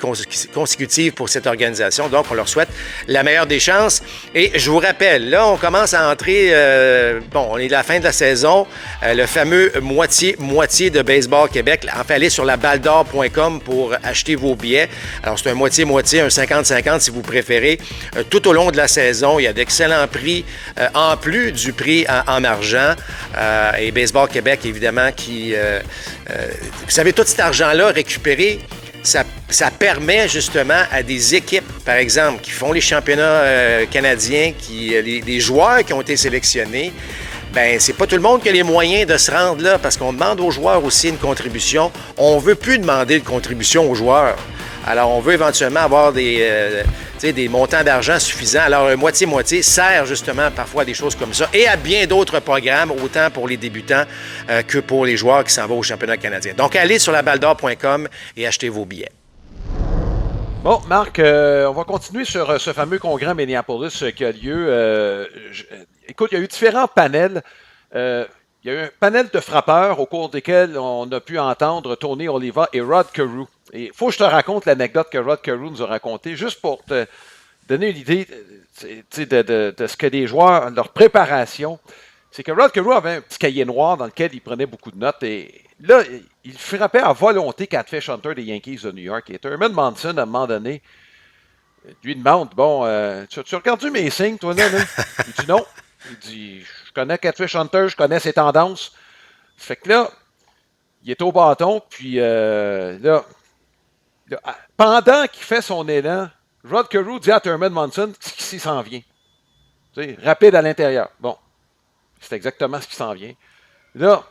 consécutive pour cette organisation. Donc, on leur souhaite la meilleure des chances. Et je vous rappelle, là, on commence à entrer... on est à la fin de la saison. Le fameux moitié-moitié de Baseball Québec. Enfin, allez sur labaldor.com pour acheter vos billets. Alors, c'est un moitié-moitié, un 50-50 si vous préférez. Tout au long de la saison, il y a d'excellents prix, en plus du prix en argent. Et Baseball Québec, évidemment, qui... vous savez, tout cet argent-là récupéré, ça permet justement à des équipes, par exemple, qui font les championnats canadiens, les joueurs qui ont été sélectionnés, ben c'est pas tout le monde qui a les moyens de se rendre là parce qu'on demande aux joueurs aussi une contribution. On veut plus demander de contribution aux joueurs. Alors, on veut éventuellement avoir des montants d'argent suffisants. Alors, un moitié-moitié sert justement parfois à des choses comme ça et à bien d'autres programmes, autant pour les débutants que pour les joueurs qui s'en vont au championnat canadien. Donc, allez sur labaldor.com et achetez vos billets. Bon, Marc, on va continuer sur ce fameux congrès à Minneapolis qui a lieu. Écoute, il y a eu différents panels. Il y a eu un panel de frappeurs au cours desquels on a pu entendre Tony Oliva et Rod Carew. Et il faut que je te raconte l'anecdote que Rod Carew nous a racontée, juste pour te donner une idée de ce que les joueurs, leur préparation. C'est que Rod Carew avait un petit cahier noir dans lequel il prenait beaucoup de notes. Et là, il frappait à volonté Catfish Hunter des Yankees de New York. Et Thurman Munson, à un moment donné, lui demande, bon, tu as regardé mes signes, toi, là? Il dit non. Il dit, je connais Catfish Hunter, je connais ses tendances. Fait que là, il est au bâton, puis là, pendant qu'il fait son élan, Rod Carew dit à Thurman Munson ce qui s'en vient. Tu sais, rapide à l'intérieur. Bon, c'est exactement ce qui s'en vient. Là,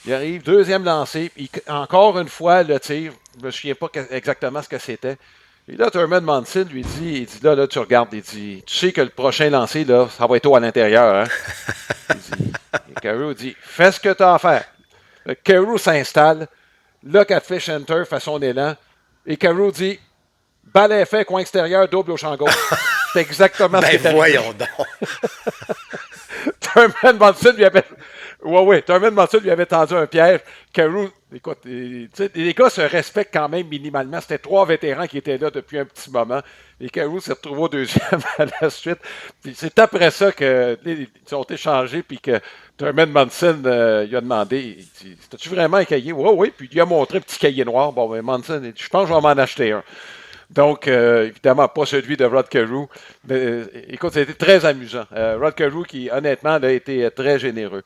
il arrive, deuxième lancé, puis encore une fois, le tir, je ne me souviens pas exactement ce que c'était. Et là, Thurman Munson lui dit, il dit, là, tu regardes, il dit, tu sais que le prochain lancé, là, ça va être haut à l'intérieur. Hein? Et Carew dit, fais ce que tu as à faire. Carew s'installe, là, Catfish Hunter fait son élan, et Carew dit, balle à effet, coin extérieur, double au champ gauche. C'est exactement ce qui est arrivé. Voyons donc. Thurman Munson lui avait... Thurman Munson lui avait tendu un piège. Carew, écoute, les gars se respectent quand même minimalement. C'était 3 vétérans qui étaient là depuis un petit moment. Et Carew s'est retrouvé au deuxième à la suite. Puis c'est après ça qu'ils ont échangé puis que Thurman Munson lui a demandé, il dit, t'as-tu vraiment un cahier? Oui. Puis il lui a montré un petit cahier noir. Bon, ben Munson, il dit, je pense que je vais m'en acheter un. Donc, évidemment, pas celui de Rod Carew. Mais, écoute, c'était très amusant. Rod Carew qui, honnêtement, a été très généreux.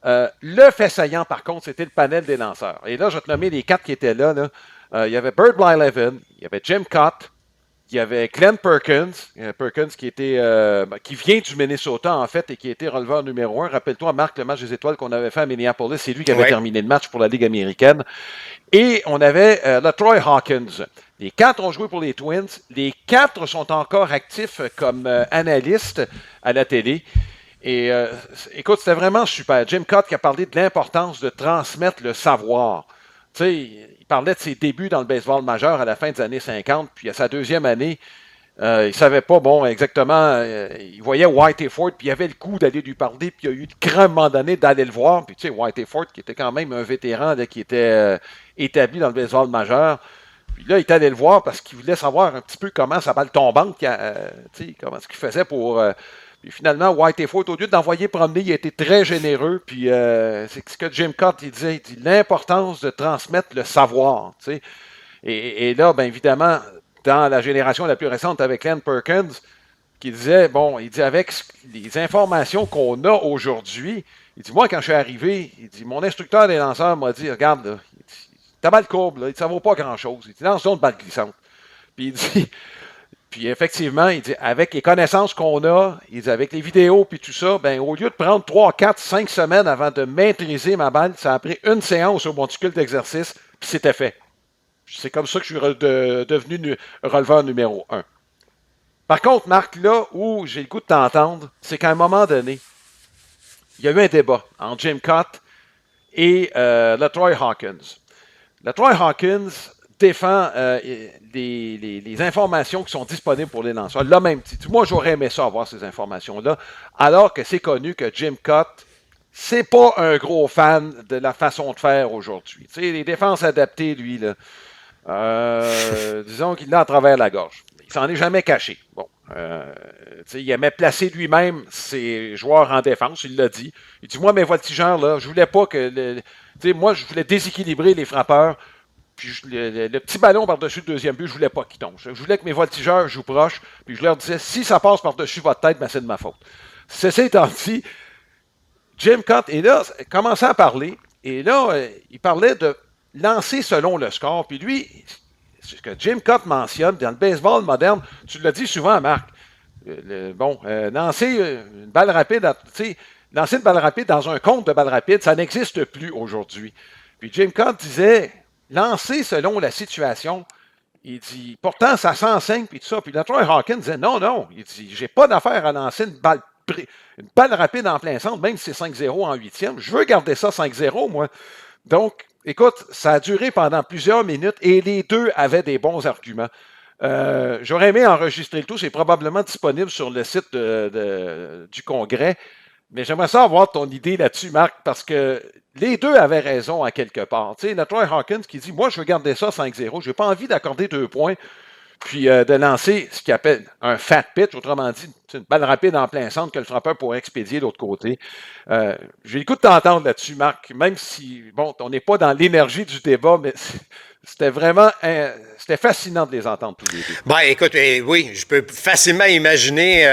Le fait saillant, par contre, c'était le panel des lanceurs. Et là, je vais te nommer les 4 qui étaient là. Il y avait Bird Blyleven, il y avait Jim Cott, il y avait Glenn Perkins, qui vient du Minnesota, en fait, et qui a été releveur numéro 1. Rappelle-toi, Marc, le match des étoiles qu'on avait fait à Minneapolis, c'est lui qui avait terminé le match pour la Ligue américaine. Et on avait Troy Hawkins. Les 4 ont joué pour les Twins. Les 4 sont encore actifs comme analystes à la télé. Et écoute, c'était vraiment super. Jim Cott qui a parlé de l'importance de transmettre le savoir. Tu sais, il parlait de ses débuts dans le baseball majeur à la fin des années 50, puis à sa deuxième année, il ne savait pas, exactement, il voyait Whitey Ford, puis il avait le goût d'aller lui parler, puis il a eu le cran à un moment donné d'aller le voir. Puis tu sais, Whitey Ford, qui était quand même un vétéran là, qui était établi dans le baseball majeur, puis là, il est allé le voir parce qu'il voulait savoir un petit peu comment sa balle tombante, comment ce qu'il faisait pour... Puis finalement, Whitey Ford, au lieu d'envoyer promener, il a été très généreux. Puis c'est ce que Jim Cott il dit l'importance de transmettre le savoir. Tu sais. Et là, bien évidemment, dans la génération la plus récente avec Glenn Perkins, qui disait, il dit avec les informations qu'on a aujourd'hui, il dit moi quand je suis arrivé, il dit mon instructeur des lanceurs m'a dit regarde là, ta balle courbe, là, ça vaut pas grand-chose. Il dit, lance donc une balle glissante. Puis il dit, puis effectivement, il dit, avec les connaissances qu'on a, il dit, avec les vidéos puis tout ça, ben au lieu de prendre 3, 4, 5 semaines avant de maîtriser ma balle, ça a pris une séance au monticule d'exercice, puis c'était fait. C'est comme ça que je suis devenu releveur numéro 1. Par contre, Marc, là où j'ai le goût de t'entendre, c'est qu'à un moment donné, il y a eu un débat entre Jim Cott et LaTroy Hawkins. LaTroy Hawkins défend les informations qui sont disponibles pour les lanceurs. Là même, moi, j'aurais aimé ça avoir ces informations-là, alors que c'est connu que Jim Cott, c'est pas un gros fan de la façon de faire aujourd'hui. Tu sais, les défenses adaptées, lui, là, disons qu'il l'a à travers la gorge. Il s'en est jamais caché. Bon, il aimait placer lui-même ses joueurs en défense, il l'a dit. Il dit, moi, mes voltigeurs, là, je voulais pas que... moi, je voulais déséquilibrer les frappeurs. Puis le petit ballon par-dessus le deuxième but, je voulais pas qu'il tombe. Je voulais que mes voltigeurs jouent proche. Puis je leur disais, si ça passe par-dessus votre tête, ben c'est de ma faute. Ceci étant dit, Jim Cott, et là, commençait à parler. Et là, il parlait de lancer selon le score. Puis lui, c'est ce que Jim Cott mentionne dans le baseball moderne, tu l'as dit souvent, Marc. Lancer une balle rapide, lancer une balle rapide dans un compte de balle rapide, ça n'existe plus aujourd'hui. Puis Jim Cott disait, lancer selon la situation, il dit, pourtant ça s'enseigne, puis tout ça. Puis LaTroy Hawkins disait, non, il dit, j'ai pas d'affaire à lancer une balle rapide en plein centre, même si c'est 5-0 en huitième. Je veux garder ça 5-0, moi. Donc, écoute, ça a duré pendant plusieurs minutes et les deux avaient des bons arguments. J'aurais aimé enregistrer le tout. C'est probablement disponible sur le site du Congrès. Mais j'aimerais ça avoir ton idée là-dessus, Marc, parce que les deux avaient raison à quelque part. Tu sais, LaTroy Hawkins qui dit, moi, je veux garder ça 5-0. Je n'ai pas envie d'accorder 2 points, puis de lancer ce qu'il appelle un fat pitch, autrement dit, une balle rapide en plein centre que le frappeur pourrait expédier de l'autre côté. J'ai le goût de t'entendre là-dessus, Marc, même si, bon, on n'est pas dans l'énergie du débat, mais c'était vraiment, c'était fascinant de les entendre tous les deux. Ben, écoute, oui, je peux facilement imaginer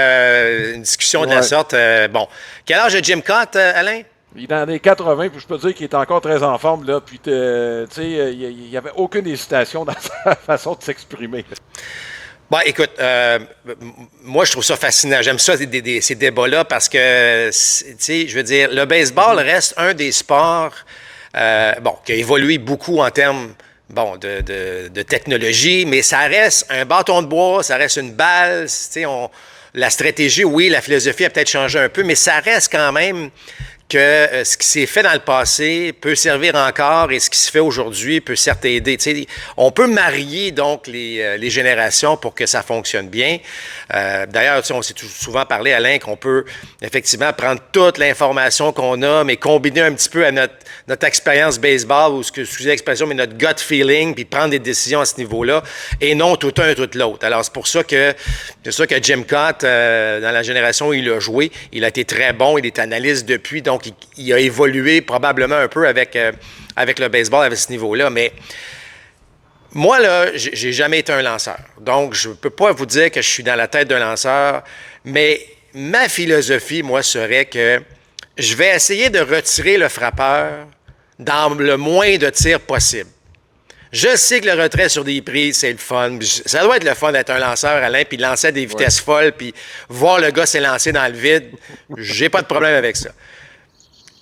une discussion de la sorte. Bon, quel âge a Jim Cott, Alain? Il est dans les 80, puis je peux te dire qu'il est encore très en forme, là, puis tu sais, il n'y avait aucune hésitation dans sa façon de s'exprimer. Bon, écoute, moi, je trouve ça fascinant. J'aime ça, ces débats-là, parce que, tu sais, je veux dire, le baseball reste un des sports, qui a évolué beaucoup en termes, de technologie, mais ça reste un bâton de bois, ça reste une balle, tu sais, la stratégie, oui, la philosophie a peut-être changé un peu, mais ça reste quand même que ce qui s'est fait dans le passé peut servir encore et ce qui se fait aujourd'hui peut certes aider. Tu sais, on peut marier donc les générations pour que ça fonctionne bien. D'ailleurs, tu sais, on s'est souvent parlé, Alain, qu'on peut effectivement prendre toute l'information qu'on a, mais combiner un petit peu à notre expérience baseball, ou excusez l'expression, mais notre gut feeling, puis prendre des décisions à ce niveau-là, et non tout un, tout l'autre. Alors, c'est pour ça que Jim Cott, dans la génération où il a joué, il a été très bon, il est analyste depuis, donc il a évolué probablement un peu avec le baseball à ce niveau-là, mais moi, là, j'ai jamais été un lanceur. Donc, je ne peux pas vous dire que je suis dans la tête d'un lanceur, mais ma philosophie, moi, serait que je vais essayer de retirer le frappeur dans le moins de tirs possible. Je sais que le retrait sur des prises, c'est le fun. Ça doit être le fun d'être un lanceur, Alain, puis lancer à des vitesses folles, puis voir le gars s'élancer dans le vide. J'ai pas de problème avec ça.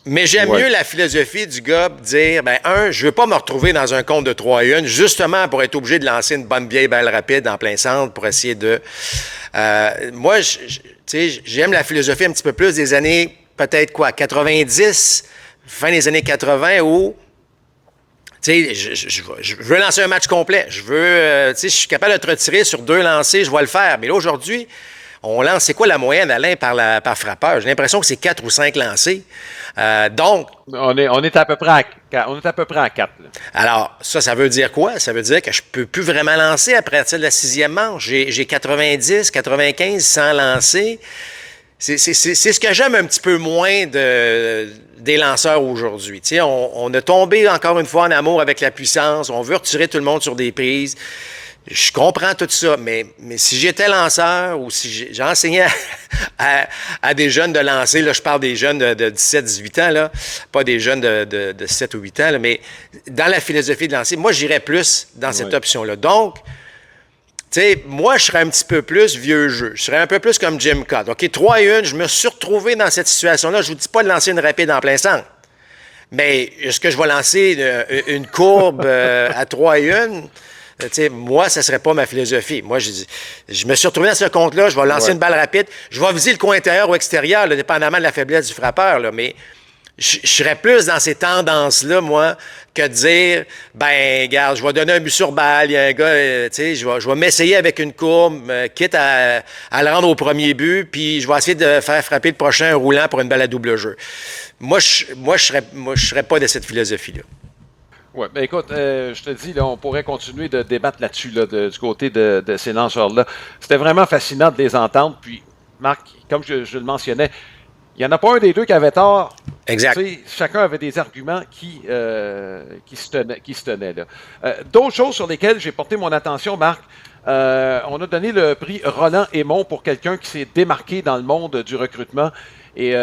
Mais j'aime mieux la philosophie du gars de dire, je veux pas me retrouver dans un compte de 3-1, justement pour être obligé de lancer une bonne vieille balle rapide en plein centre pour essayer de... moi, j'aime la philosophie un petit peu plus des années, peut-être 90, fin des années 80, où... Tu sais, je veux lancer un match complet. Je suis capable de te retirer sur 2 lancers, je vais le faire. Mais là, aujourd'hui, on lance, c'est quoi la moyenne, Alain, par frappeur? J'ai l'impression que c'est 4 ou 5 lancers. Donc... On est à peu près à 4. Là. Alors, ça veut dire quoi? Ça veut dire que je peux plus vraiment lancer à partir de la 6e manche. J'ai 90, 95 sans lancer. C'est ce que j'aime un petit peu moins des lanceurs aujourd'hui. Tu sais, on a tombé encore une fois en amour avec la puissance. On veut retirer tout le monde sur des prises. Je comprends tout ça, mais si j'étais lanceur ou si j'enseignais à des jeunes de lancer, là, je parle des jeunes de 17-18 ans, là, pas des jeunes de 7 ou 8 ans, là, mais dans la philosophie de lancer, moi, j'irais plus dans cette option-là. Donc, tu sais, moi, je serais un petit peu plus vieux jeu. Je serais un peu plus comme Jim Cott. OK, 3-1, je me suis retrouvé dans cette situation-là. Je vous dis pas de lancer une rapide en plein centre. Mais est-ce que je vais lancer une courbe à 3-1? Moi, ça ne serait pas ma philosophie. Moi, je me suis retrouvé dans ce compte-là. Je vais lancer une balle rapide. Je vais viser le coin intérieur ou extérieur, là, dépendamment de la faiblesse du frappeur. Là, mais je serais plus dans ces tendances-là, moi, que de dire, ben, regarde, je vais donner un but sur balle. Il y a un gars, je vais m'essayer avec une courbe, quitte à le rendre au premier but, puis je vais essayer de faire frapper le prochain roulant pour une balle à double jeu. Moi, je serais pas de cette philosophie-là. Oui, bien écoute, je te dis, là, on pourrait continuer de débattre là-dessus, là, du côté de ces lanceurs-là. C'était vraiment fascinant de les entendre. Puis, Marc, comme je le mentionnais, il n'y en a pas un des deux qui avait tort. Exact. Chacun avait des arguments qui se tenaient. Là. D'autres choses sur lesquelles j'ai porté mon attention, Marc, on a donné le prix Roland Aymon pour quelqu'un qui s'est démarqué dans le monde du recrutement. Et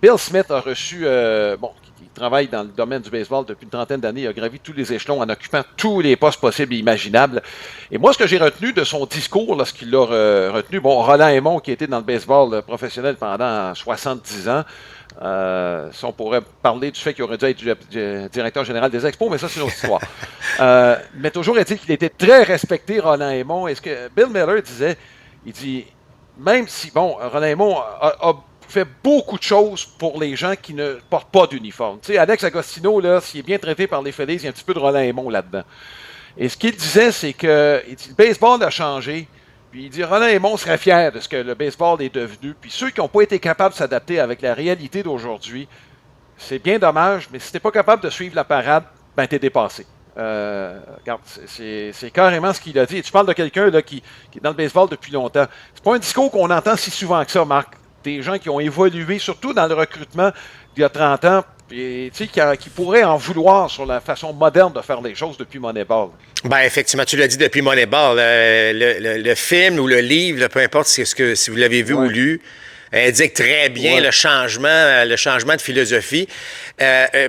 Bill Smith a reçu, il travaille dans le domaine du baseball depuis une trentaine d'années, il a gravi tous les échelons en occupant tous les postes possibles et imaginables. Et moi, ce que j'ai retenu de son discours lorsqu'il l'a retenu, Roland Aymon qui était dans le baseball professionnel pendant 70 ans, si on pourrait parler du fait qu'il aurait dû être directeur général des Expos, mais ça, c'est une autre histoire. Mais toujours est-il qu'il était très respecté, Roland Aymon. Et ce que Bill Miller disait, il dit, même si, Roland Aymon a fait beaucoup de choses pour les gens qui ne portent pas d'uniforme. Tu sais, Alex Agostino, là, s'il est bien traité par les Phillies, il y a un petit peu de Roland Aymon là-dedans. Et ce qu'il disait, c'est que le baseball a changé. Puis il dit Roland Aymon serait fier de ce que le baseball est devenu. Puis ceux qui n'ont pas été capables de s'adapter avec la réalité d'aujourd'hui, c'est bien dommage, mais si tu n'es pas capable de suivre la parade, ben t'es dépassé. Regarde, c'est carrément ce qu'il a dit. Et tu parles de quelqu'un là, qui est dans le baseball depuis longtemps. C'est pas un discours qu'on entend si souvent que ça, Marc. Des gens qui ont évolué, surtout dans le recrutement il y a 30 ans, et, qui pourraient en vouloir sur la façon moderne de faire les choses depuis Moneyball. Ben effectivement, tu l'as dit depuis Moneyball. Le film ou le livre, là, peu importe si vous l'avez vu ou lu, indique très bien le changement de philosophie.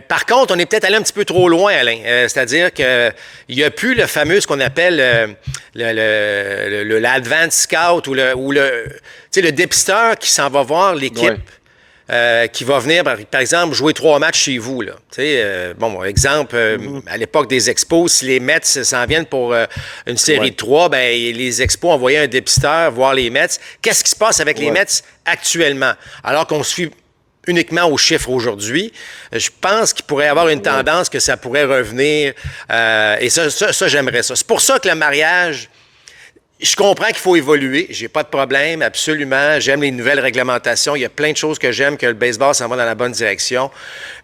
Par contre, on est peut-être allé un petit peu trop loin, Alain. C'est-à-dire qu'il n'y a plus le fameux, ce qu'on appelle l'advanced scout ou le dépisteur qui s'en va voir l'équipe. Qui va venir, par exemple, jouer 3 matchs chez vous. Là. Exemple, à l'époque des Expos, si les Mets s'en viennent pour une série de 3, ben, les Expos envoyaient un dépisteur voir les Mets. Qu'est-ce qui se passe avec les Mets actuellement? Alors qu'on suit uniquement aux chiffres aujourd'hui, je pense qu'il pourrait y avoir une tendance que ça pourrait revenir. Et ça, j'aimerais ça. C'est pour ça que le mariage... Je comprends qu'il faut évoluer. J'ai pas de problème, absolument. J'aime les nouvelles réglementations. Il y a plein de choses que j'aime, que le baseball s'en va dans la bonne direction.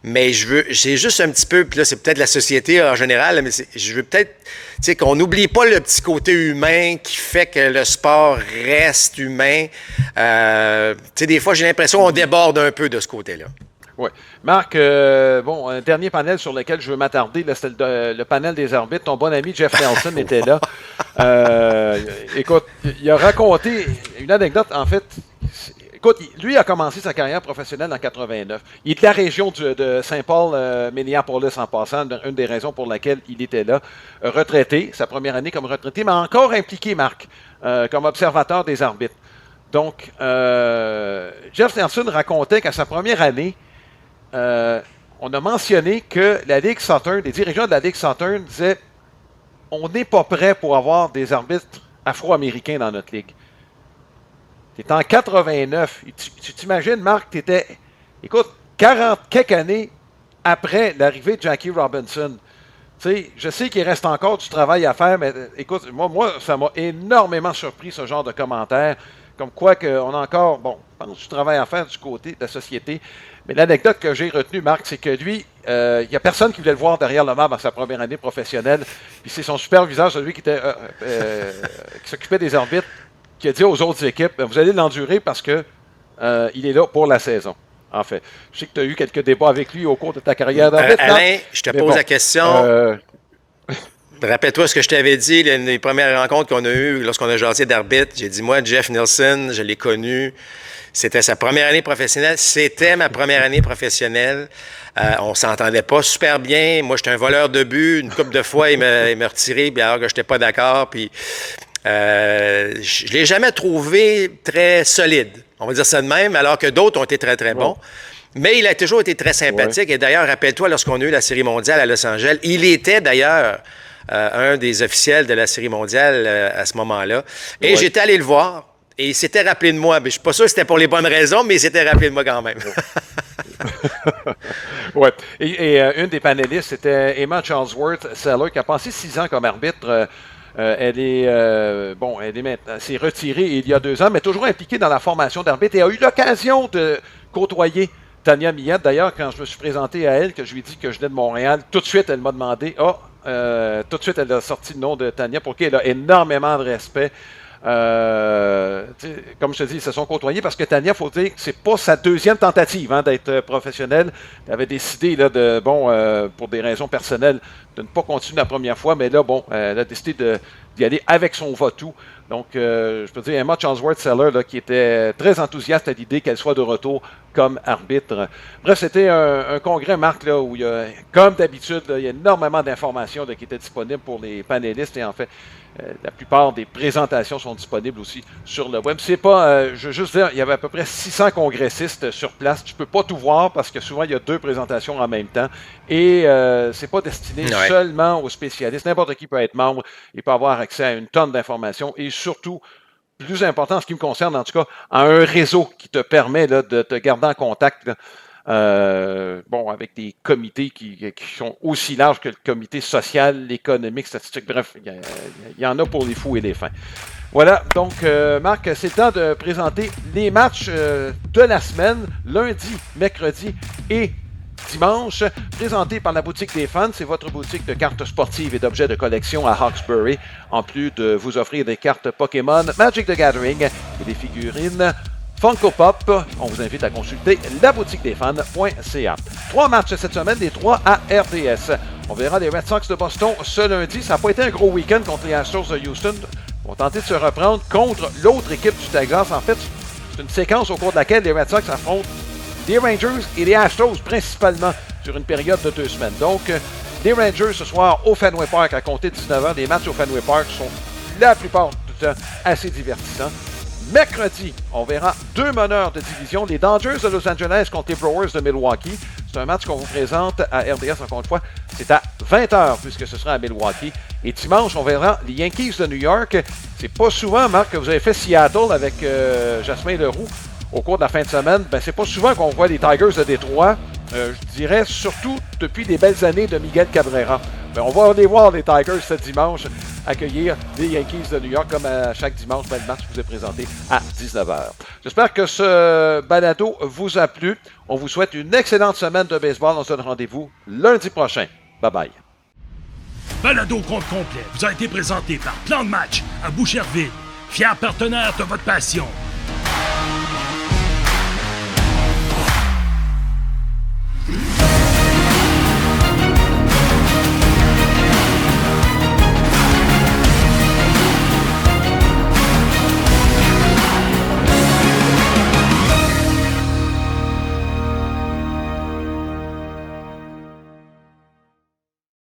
Mais j'ai juste un petit peu, puis là, c'est peut-être la société en général, mais je veux peut-être, qu'on n'oublie pas le petit côté humain qui fait que le sport reste humain. Des fois, j'ai l'impression qu'on déborde un peu de ce côté-là. Oui. Marc, un dernier panel sur lequel je veux m'attarder, c'est le panel des arbitres. Ton bon ami Jeff Nelson était là. Écoute, il a raconté une anecdote, en fait. Écoute, lui a commencé sa carrière professionnelle en 89. Il est de la région de Saint-Paul, Minneapolis en passant, une des raisons pour laquelle il était là. Retraité, sa première année comme retraité, mais encore impliqué, Marc, comme observateur des arbitres. Donc, Jeff Nelson racontait qu'à sa première année, on a mentionné que la Ligue Southern, les dirigeants de la Ligue Southern disaient on n'est pas prêt pour avoir des arbitres afro-américains dans notre ligue. T'es en 89. Tu t'imagines, Marc, t'étais, écoute, 40 quelques années après l'arrivée de Jackie Robinson. Tu sais, je sais qu'il reste encore du travail à faire, mais écoute, moi, ça m'a énormément surpris ce genre de commentaires, comme quoi qu'on a encore, je pense du travail à faire du côté de la société. Mais l'anecdote que j'ai retenue, Marc, c'est que lui, il n'y a personne qui voulait le voir derrière le marbre à sa première année professionnelle. Puis c'est son superviseur, celui qui s'occupait des arbitres, qui a dit aux autres équipes, vous allez l'endurer parce que il est là pour la saison. En fait, je sais que tu as eu quelques débats avec lui au cours de ta carrière d'arbitre. Alain, je te pose la question. Rappelle-toi ce que je t'avais dit, les premières rencontres qu'on a eues lorsqu'on a jasé d'arbitre. J'ai dit, moi, Jeff Nielsen, je l'ai connu. C'était sa première année professionnelle. C'était ma première année professionnelle. On s'entendait pas super bien. Moi, j'étais un voleur de but. Une couple de fois, il m'a retiré alors que je n'étais pas d'accord. Puis, je l'ai jamais trouvé très solide. On va dire ça de même, alors que d'autres ont été très, très bons. Mais il a toujours été très sympathique. Et d'ailleurs, rappelle-toi, lorsqu'on a eu la Série mondiale à Los Angeles, il était d'ailleurs un des officiels de la Série mondiale à ce moment-là. Et j'étais allé le voir. Et il s'était rappelé de moi. Je ne suis pas sûr que c'était pour les bonnes raisons, mais il s'était rappelé de moi quand même. Oui. Et une des panélistes, c'était Emma Charlesworth-Seller, qui a passé 6 ans comme arbitre. Elle s'est retirée il y a 2 ans, mais toujours impliquée dans la formation d'arbitre et a eu l'occasion de côtoyer Tania Millette. D'ailleurs, quand je me suis présenté à elle, que je lui ai dit que je venais de Montréal, tout de suite, elle m'a demandé, tout de suite, elle a sorti le nom de Tania, pour qui elle a énormément de respect. Comme je te dis, ils se sont côtoyés parce que Tania, il faut dire que c'est pas sa deuxième tentative d'être professionnelle. Elle avait décidé pour des raisons personnelles de ne pas continuer la première fois, mais là, elle a décidé d'y aller avec son va-tout. Donc, je peux dire, Emma Charlesworth-Seller, qui était très enthousiaste à l'idée qu'elle soit de retour comme arbitre. Bref, c'était un congrès, Marc, là, où il y a, comme d'habitude, il y a énormément d'informations qui étaient disponibles pour les panélistes. Et en fait, la plupart des présentations sont disponibles aussi sur le web. C'est pas, je veux juste dire, il y avait à peu près 600 congressistes sur place. Tu peux pas tout voir parce que souvent, il y a 2 présentations en même temps. Et c'est pas destiné seulement aux spécialistes. N'importe qui peut être membre et peut avoir accès à une tonne d'informations. Et surtout, plus important en ce qui me concerne, en tout cas, à un réseau qui te permet de te garder en contact avec des comités qui sont aussi larges que le comité social, économique, statistique. Bref, il y en a pour les fous et les fins. Voilà, donc Marc, c'est le temps de présenter les matchs de la semaine, lundi, mercredi et dimanche, présenté par la Boutique des Fans. C'est votre boutique de cartes sportives et d'objets de collection à Hawkesbury, en plus de vous offrir des cartes Pokémon, Magic the Gathering et des figurines Funko Pop. On vous invite à consulter laboutiquedesfans.ca. 3 matchs cette semaine, les 3 à RDS. On verra les Red Sox de Boston ce lundi. Ça n'a pas été un gros week-end contre les Astros de Houston. Ils vont tenter de se reprendre contre l'autre équipe du Texas. En fait, c'est une séquence au cours de laquelle les Red Sox affrontent les Rangers et les Astros principalement sur une période de 2 semaines. Donc, les Rangers ce soir au Fenway Park à compter de 19h. Les matchs au Fenway Park sont la plupart du temps assez divertissants. Mercredi, on verra 2 meneurs de division, les Dodgers de Los Angeles contre les Brewers de Milwaukee. C'est un match qu'on vous présente à RDS encore une fois. C'est à 20h puisque ce sera à Milwaukee. Et dimanche, on verra les Yankees de New York. C'est pas souvent, Marc, que vous avez fait Seattle avec Jasmin Leroux au cours de la fin de semaine. C'est pas souvent qu'on voit les Tigers de Détroit. Je dirais surtout depuis les belles années de Miguel Cabrera. On va aller voir les Tigers ce dimanche accueillir les Yankees de New York comme à chaque dimanche. Le match vous est présenté à 19h. J'espère que ce balado vous a plu. On vous souhaite une excellente semaine de baseball. On se donne rendez-vous lundi prochain. Bye bye. Balado compte complet vous a été présenté par Plan de match à Boucherville, fier partenaire de votre passion.